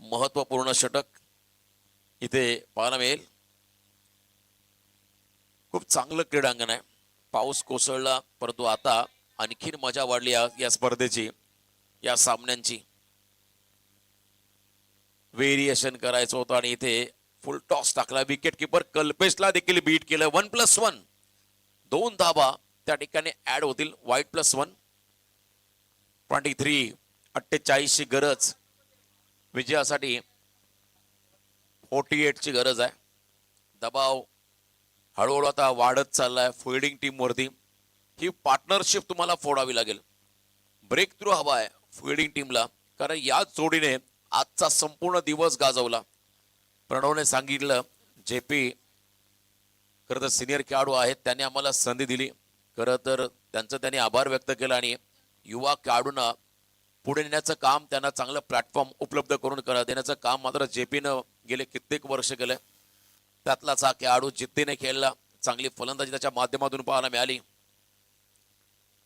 महत्वपूर्ण षटक इथे पाहायला मिळेल. खूप चांगलं क्रीडांगण आहे. पाऊस कोसळला, परंतु आता आणखीन मजा वाढली या स्पर्धेची, या सामन्यांची. व्हेरिएशन करायचं होतं आणि इथे फुल टॉस टाकला. विकेट किपर कल्पेशला देखील बीट केलं. 1+1, 2 धाबा त्या ठिकाणी ऍड होतील. वाईट +1, 23. 48 ची गरज विजयासाठी, 48 ची गरज आहे. दबाव हळूहळू आता वाढत चाललाय फिल्डिंग टीम वरती. ही पार्टनरशिप तुम्हाला फोडावी लागेल. ब्रेक थ्रू हवा आहे फिल्डिंग टीमला, कारण या जोडीने आजचा संपूर्ण दिवस गाजवला. प्रणवने सांगितलं, जेपी खरं तर सिनियर खेळाडू आहेत, त्यांनी आम्हाला संधी दिली. खरं तर त्यांचं त्यांनी आभार व्यक्त केला आणि युवा खेळाडूंना पुढे नेण्याचं काम, त्यांना चांगलं प्लॅटफॉर्म उपलब्ध करून देण्याचं काम मात्र जेपीनं गेले कित्येक वर्ष केलंय. त्यातलाच हा खेळाडू जिद्दीने खेळला. चांगली फलंदाजी त्याच्या माध्यमातून पाहायला मिळाली.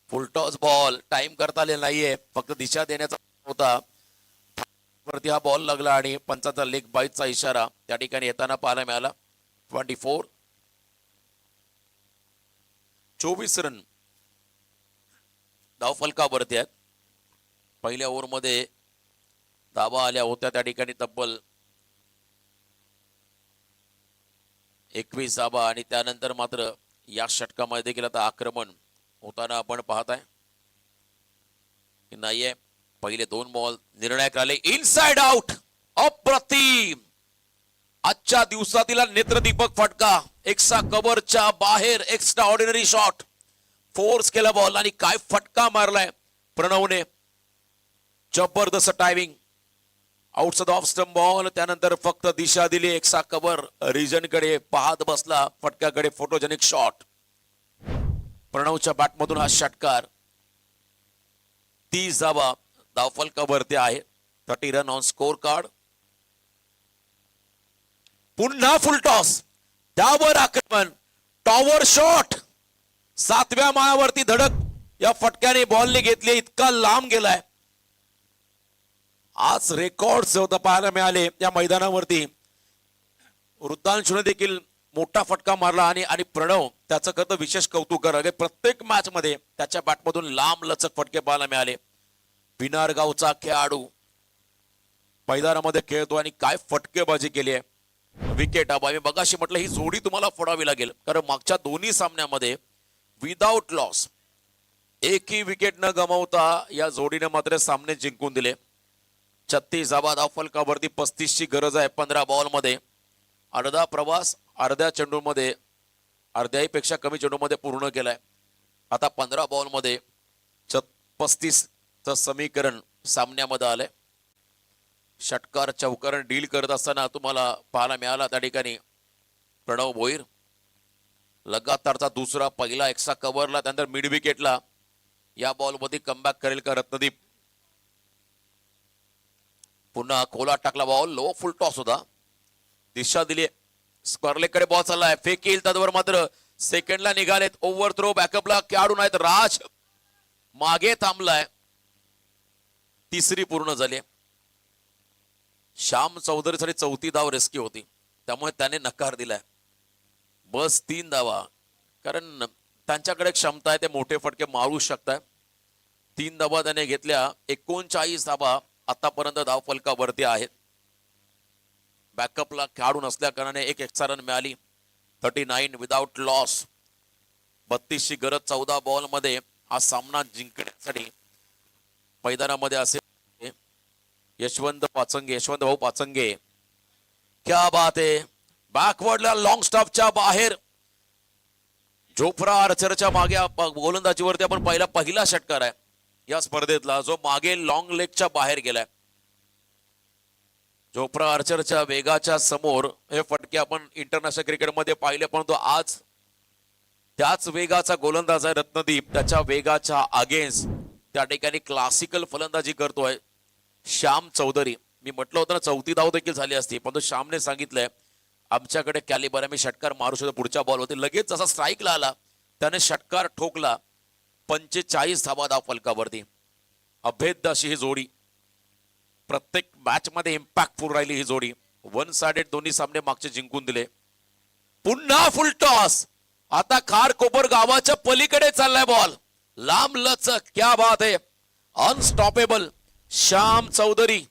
फुलटॉस बॉल टाइम करता आलेला नाहीये, फक्त दिशा देण्याचा होता. वरती हा बॉल लागला आणि पंचाचा लेग बाईटचा इशारा त्या ठिकाणी येताना पाहायला मिळाला. 24. 24 रन धावफलकावरती आहेत. पहिल्या ओव्हरमध्ये धावा आल्या होत्या त्या ठिकाणी तब्बल 21 धावा आणि त्यानंतर मात्र या षटकामध्ये देखील आता आक्रमण होताना आपण पाहताय की नाहीये. पहिले 2 बॉल निर्णायक आले. इनसाइड आउट, अप्रतिम. आजच्या दिवसातील नेत्रदीपक फटका. एक्स्ट्रा कव्हरच्या बाहेर एक्स्ट्रा ऑर्डिनरी शॉट. फोर्स केला बॉल आणि काय फटका मारलाय प्रणवने. जबरदस्त timing. Outside off stump ball, त्यानंतर फक्त दिशा दिली. एक्स्ट्रा कव्हर रिजन कडे पाहत बसला. फटक्याकडे फोटोजेनिक शॉट. प्रणवच्या बॅटमधून हा षटकार 30 धावा धावफलकावरती आहे. 30 रन ऑन स्कोर कार्ड. पुन्हा फुल टॉस, त्यावर आक्रमण, टॉवर शॉट, 7व्या माळावरती धडक या फटक्याने बॉलने घेतली. इतका लांब गेलाय. आज रेकॉर्ड पाहायला मिळाले या मैदानावरती. वृद्धांशूने देखील मोठा फटका मारला आणि प्रणव त्याचं खरं विशेष कौतुक करा. प्रत्येक मॅच मध्ये त्याच्या बॅटमधून लांब लचक फटके पाहायला मिळाले. भिनार गावचा खेळाडू मैदानामध्ये खेळतो आणि काय फटकेबाजी केली आहे. विकेट मी बघाशी म्हटलं ही जोडी तुम्हाला फोडावी लागेल, कारण मागच्या दोन्ही सामन्यामध्ये विदाउट लॉस एकही विकेट न गमावता या जोडीने मात्र सामने जिंकून दिले. 36 धावा धावफलकावरती 35ची गरज आहे 15 बॉल मध्ये. अर्धा प्रवास अर्ध्या चेंडूमध्ये, अर्ध्याही पेक्षा कमी चेंडूमध्ये पूर्ण केलाय. आता 15 बॉल मध्ये 35चं समीकरण सामन्यामध्ये आलंय. षटकार चौकार डील करत असताना तुम्हाला पाहायला मिळाला त्या ठिकाणी प्रणव भोईर लगातारचा दुसरा, पहिला एक्स्ट्रा कव्हरला, त्यानंतर मिड विकेटला. या बॉल मध्ये कमबॅक करेल का रत्नदीप? पुन्हा खोला टाकला बॉल, लो फुल टॉस होता, दिशा दिली स्क्वेअरलेगकडे बॉल चाललाय, फेक येईल त्यावर मात्र सेकंडला निघालेत. ओव्हर थ्रो बॅकअपला खेळाडू नाहीत, राज मागे थांबलाय. तिसरी पूर्ण झाली. श्याम चौधरीसाठी 4थी धाव रेस्क्यू होती, त्यामुळे त्याने नकार दिलाय. बस 3 धावा, कारण त्यांच्याकडे क्षमता आहे, ते मोठे फटके मारू शकतात. 3 धावा त्याने घेतल्या. 39 धावा आतापर्यंत धावफलकावरती आहेत. बॅकअपला खेळाडू नसल्या कारणाने एक एक्स्ट्रा रन मिळाली. 39 विदाउट लॉस. 32ची गरज 14 बॉल मध्ये हा सामना जिंकण्यासाठी मैदानामध्ये असेल. यशवंत भाऊ पाचंगे, क्या बात आहे. बॅकवर्डला लॉंग स्टॉपच्या बाहेर जोफ्रा आर्चरच्या मागे गोलंदाजीवरती आपण पहिला षटकार आहे या स्पर्धेतला, जो मागे लॉंग लेगच्या बाहेर गेलाय. जोफ्रा आर्चरच्या वेगाच्या समोर हे फटके आपण इंटरनॅशनल क्रिकेटमध्ये पाहिले, परंतु आज त्याच वेगाचा गोलंदाज आहे रत्नदीप. त्याच्या वेगाच्या अगेन्स्ट त्या ठिकाणी क्लासिकल फलंदाजी करतोय श्याम चौधरी. मी म्हटलं होतं ना 4थी धाव देखील झाली असती, परंतु श्यामने सांगितलंय आमच्याकडे कॅलिबर आहे, मी षटकार मारू शकतो. पुढच्या बॉल होती लगेच जसा स्ट्राईकला आला त्याने षटकार ठोकला. 45 धावा धावफलकावरती. अभेद्य अशी ही जोडी, प्रत्येक मॅच मध्ये इम्पॅक्टफुल राहिली ही जोडी. 1 साइडेड दोन्ही सामने मागचे जिंकून दिले. पुन्हा फुल टॉस. आता खार कोपर गावाच्या पलीकडे चाललाय बॉल, लांब लचक, क्या बात आहे. अनस्टॉपेबल श्याम चौधरी.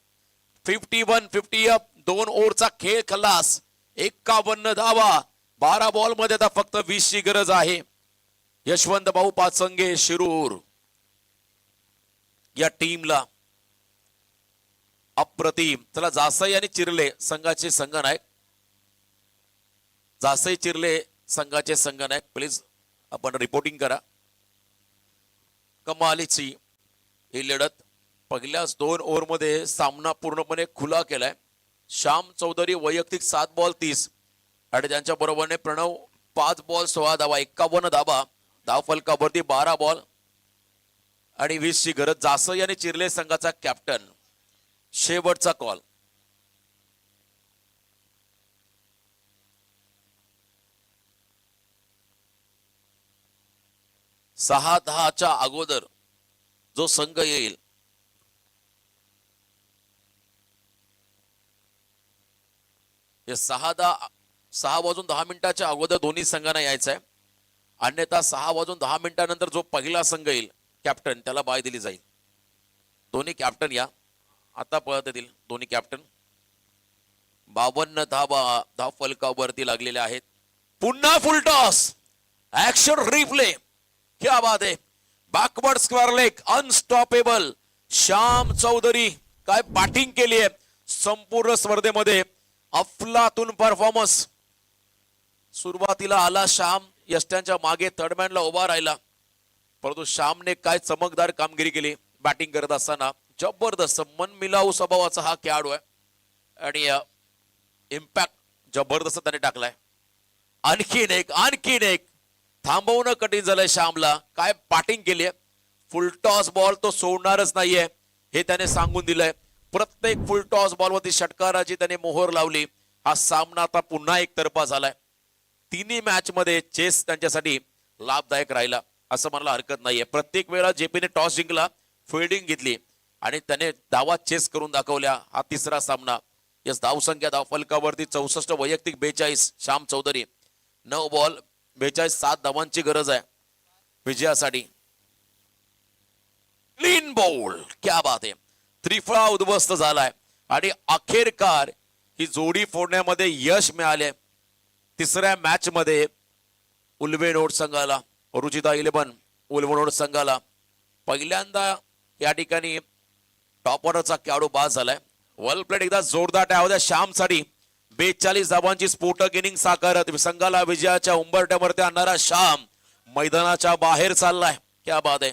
51-50 अप. 2 ओव्हरचा खेळ खलास. 51 धावा 12 बॉल मध्ये. आता फक्त 20ची गरज आहे. यशवंत भाऊ पाचंगे शिरूर या टीमला अप्रतिम. चला जासई आणि चिरले संघाचे संघनायक, जासई चिरले संघाचे संघनायक, प्लीज आपण रिपोर्टिंग करा. कमालीची ही लढत. पहिल्याच 2 ओव्हर मध्ये सामना पूर्णपणे खुला केलाय. श्याम चौधरी वैयक्तिक 7 बॉल 30 आणि त्यांच्या बरोबरने प्रणव 5 बॉल 16 धावा. 51 धावा धावफलकावरती 12 बॉल आणि 20ची गरज. जासई आणि चिरले संघाचा कॅप्टन. शेवटचा कॉल. सहा 10च्या अगोदर जो संघ येईल हे 6 वाजून 10 मिनिटाच्या अगोदर दोन्ही संघांना यायचं आहे. अन्यथा 6 वाजून 10 मिनिटानंतर जो पहिला संघ येईल कॅप्टन त्याला बाय दिली जाईल. दोन्ही कॅप्टन या आता पळत येतील. दोन्ही कॅप्टन. 52 धावा धावफलकावरती लागलेल्या आहेत. पुन्हा फुल टॉस. ऍक्शन रिप्ले, क्या बात आहे. Backward square leg, unstoppable. Shyam Chaudhary काय बॅटिंग केली आहे संपूर्ण स्पर्धेमध्ये. अफलातून परफॉर्मन्स. सुरुवातीला आला श्याम, यष्ट्यांच्या मागे थर्डमॅनला उभा राहिला, परंतु श्यामने काय चमकदार कामगिरी केली बॅटिंग करत असताना. जबरदस्त मन मिलावू स्वभावाचा हा खेळाडू आहे आणि इम्पॅक्ट जबरदस्त त्याने टाकलाय. आणखीन एक थांबवणं कठीण झालंय श्यामला. काय बॅटिंग केली आहे. फुल टॉस बॉल तो सोडणारच नाहीये हे त्याने सांगून दिलंय. प्रत्येक फुल टॉस बॉलवरती षटकाराची त्याने मोहर लावली. हा सामना आता पुन्हा एकतर्फा झालाय. तिन्ही मॅच मध्ये चेस त्यांच्यासाठी लाभदायक राहिला असं म्हणायला हरकत नाहीये. प्रत्येक वेळा जेपीने टॉस जिंकला, फिल्डिंग घेतली आणि त्याने धावा चेस करून दाखवल्या. हा तिसरा सामना. यस, धावसंख्या धावफलकावरती 64, वैयक्तिक 42 श्याम चौधरी. 9 बॉल 42, 7 धावांची गरज आहे विजयासाठी. क्लीन बॉल, क्या बात आहे. त्रिफळा उद्ध्वस्त झालाय आणि अखेरकार ही जोडी फोडण्यामध्ये यश मिळाले. तिसऱ्या मॅच मध्ये उल्वेनोड संघाला, रुचिता 11 उल्वेनोड संघाला पहिल्यांदा या ठिकाणी टॉप ऑर्डरचा खेळाडू बाद झालाय. वेल प्लेड. एकदा जोरदार टाळ्या द्या श्यामसाठी. 42 धावांची स्फोटक इनिंग साकारत संघाला विजयाच्या उंबरठ्यावरती आणणारा श्याम मैदानाच्या बाहेर चाललाय. क्या बात आहे.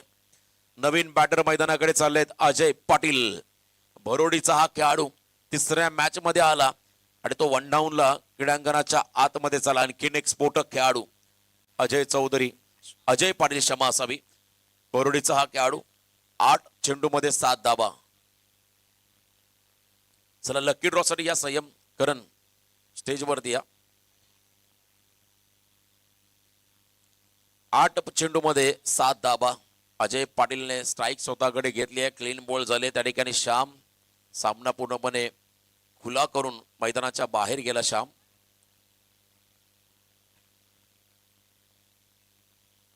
नवीन बॅटर मैदानाकडे चाललेत अजय पाटील. भरोडीचा हा खेळाडू तिसऱ्या मॅच मध्ये आला आणि तो वन डाऊनला क्रीडांगणाच्या आतमध्ये चालला. आणखीन एक स्फोटक खेळाडू अजय चौधरी, अजय पाटील क्षमा असावी. भरोडीचा हा खेळाडू 8 चेंडूमध्ये 7 धावा. चला लकी ड्रॉ साठी या संयम करण स्टेजवरती या. 8 चेंडूमध्ये 7 धावा. अजय पाटीलने स्ट्राईक स्वतःकडे घेतली आहे. क्लीन बॉल झाले. त्या ठिकाणी श्याम सामना पूर्णपणे खुला करून मैदानाच्या बाहेर गेला श्याम.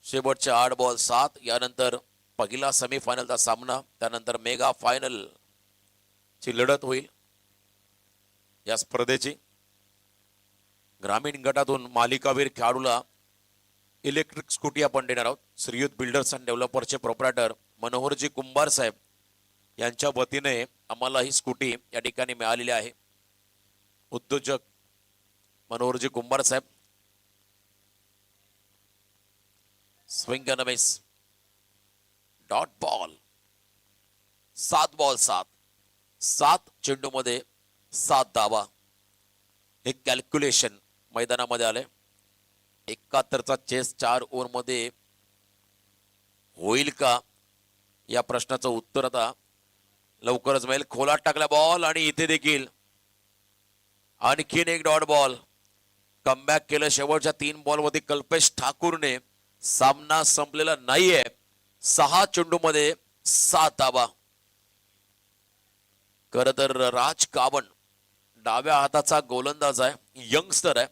शेवटचे 8 बॉल 7. यानंतर पहिला सेमीफायनलचा सामना, त्यानंतर मेगा फायनल ची लढत होईल या स्पर्धेची. ग्रामीण गटातून मालिकावीर खेळाडूला इलेक्ट्रिक स्कूटी आपण देणार आहोत. श्रीयुत builders and डेव्हलपरचे proprietor Manoharji Kumbhar साहेब यांच्या वतीने आम्हाला ही स्कूटी या ठिकाणी मिळालेली आहे. उद्योजक मनोहरजी कुंभार साहेब. Swing and miss. Dot ball. 7 ball 7. 7 चेंडूमध्ये 7 धावा. हे कॅल्क्युलेशन मैदानामध्ये आले. 71चा चेस 4 ओव्हर मध्ये होईल का या प्रश्नाचं उत्तर आता लवकरच मिळेल. खोलात टाकला बॉल आणि इथे देखील आणखीन एक डॉट बॉल. कमबॅक केलं शेवटच्या 3 बॉलमध्ये कल्पेश ठाकूरने. सामना संपलेला नाहीये. 6 चेंडूमध्ये 7 धावा. खर तर राज कावण डाव्या हाताचा गोलंदाज आहे, यंगस्टर आहे.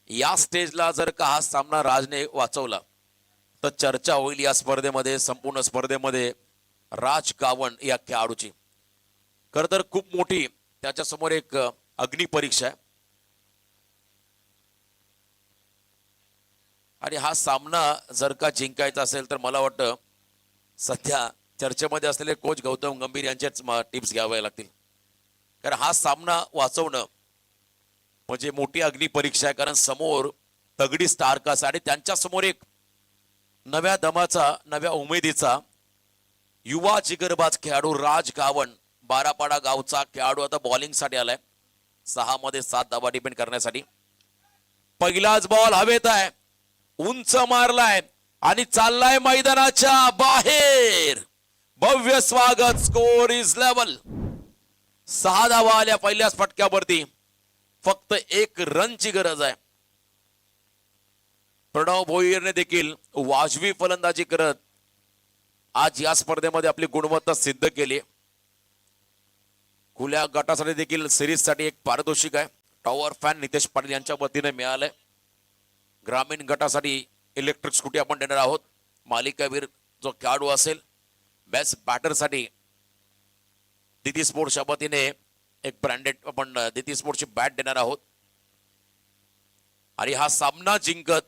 या स्टेजला जर का हा सामना राजने वाचवला तर चर्चा होईल या स्पर्धेमध्ये, संपूर्ण स्पर्धेमध्ये राज कावण या खेळाडूची. खर तर खूप मोठी त्याच्यासमोर एक अग्निपरीक्षा आहे आणि हा सामना जर का जिंकायचा असेल तर मला वाटतं सध्या चर्चेमध्ये असलेले कोच गौतम गंभीर यांचेच टिप्स घ्याव्या लागतील. कारण हा सामना वाचवणं म्हणजे मोठी अग्निपरीक्षा आहे. कारण समोर तगडी स्टारकास्ट आणि त्यांच्या समोर एक नव्या दमाचा, नव्या उमेदीचा युवा जिगरबाज खेळाडू राज कावण. 12पाडा गावचा खेळाडू आता बॉलिंग साठी आलाय. 6 मध्ये 7 धावा डिपेंड करण्यासाठी. पहिलाच बॉल हवेत आहे, उंच मारलाय आणि चाललाय मैदानाच्या बाहेर. भव्य स्वागत. Score is level. 6 धावा आल्या पहिल्याच फटक्यावरती. फक्त 1 रनची गरज आहे. प्रणव भोईरने देखील वाजवी फलंदाजी करत आज या स्पर्धेमध्ये आपली गुणवत्ता सिद्ध केली. खुल्या गटासाठी देखील सिरीज साठी एक पारितोषिक आहे. टॉवर फॅन नितेश पाटील यांच्या वतीने मिळालंय. ग्रामीण गटासाठी इलेक्ट्रिक स्कूटी आपण देणार आहोत. मालिकावीर जो खेळाडू असेल, बेस्ट बॅटर साठी दिती स्पोर्ट्सच्या वतीने एक ब्रँडेड आपण दिती स्पोर्ट्सची बॅट देणार आहोत. आणि हा सामना जिंकत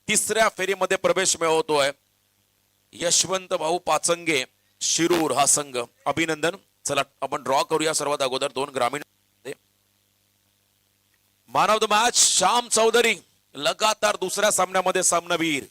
3ऱ्या फेरीमध्ये प्रवेश मिळवतोय यशवंत भाऊ पाचंगे शिरूर हा संघ. अभिनंदन. चला आपण ड्रॉ करूया. सर्वात अगोदर 2 ग्रामीण. Man of the match Shyam Chaudhary, लगातार 2ऱ्या सामन्यामध्ये सामनावीर.